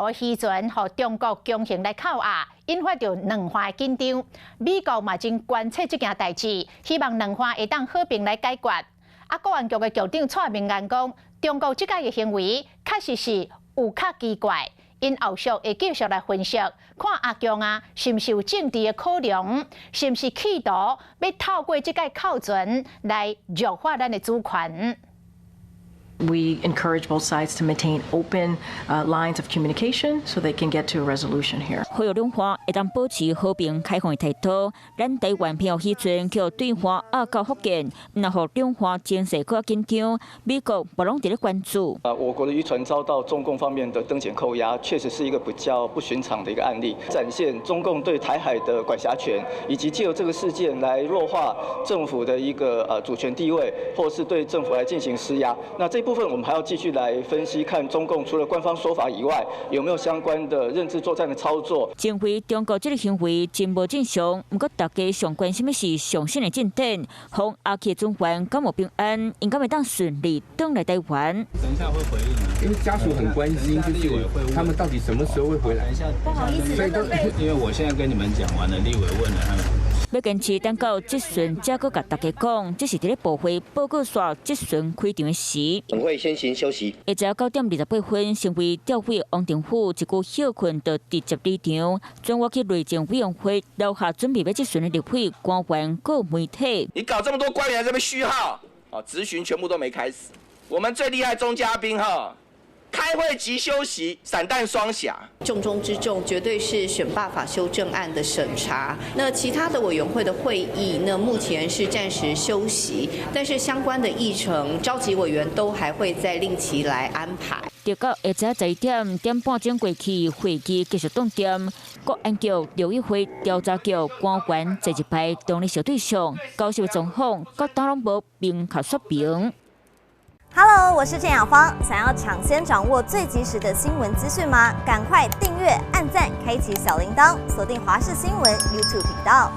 无渔船和中国强行来扣押，引发着两方紧张。美国嘛真关切这件代志，希望两方会当和平来解决。国安局的局长蔡明言讲，中国即届的行为确实是有较奇怪。因后续会继续来分析，看阿强是毋是有政治的考量，是毋是企图要透过即届扣船来弱化咱的主权。We encourage both sides to maintain open lines of communication so they can get to a resolution here. 呼吁两方会当保持和平开放的态度，咱台湾偏好渔船叫对方到福建，然后两方情势更紧张，美国不拢伫咧关注。我国的渔船遭到中共方面的登检扣押，确实是一个比较不寻常的一个案例，展现中共对台海的管辖权，以及借由这个事件来弱化政府的一个主权地位，或是对政府来进行施压。那这部分我们还要继续来分析，看中共除了官方说法以外，有没有相关的认知作战的操作。认为中国这个行为真无正常，不过大家上关心的是上新的进展，防阿克中环敢无平安，应该会当顺利回来台湾。等一下会回应啊，因为家属很关心，就是他们到底什么时候会回来。不好意思，因为我现在跟你们讲完了，立委问了他们。要坚持等到这船，才阁甲大家讲，这是伫咧部会报告刷这船开场的时。本会先行休息。下昼9:28分，成为调会王定虎一句休困就直接离场，转我去内政委员会留下准备要这船的立委官员各媒体。你搞这么多官员在这边虚号，质询全部都没开始。我们最厉害钟嘉宾开会及休息，散弹双侠。重中之重绝对是选罢法修正案的审查。那其他的委员会的会议，那目前是暂时休息，但是相关的议程，召集委员都还会再另期来安排。直到下晝11点半钟过去，会议继续动点。国安局、流议会、调查局官员在一排动力小对象，高级总统各党拢无明确说明。Hello， 我是郑雅芳。想要抢先掌握最及时的新闻资讯吗？赶快订阅、按赞、开启小铃铛，锁定华视新闻 YouTube 频道。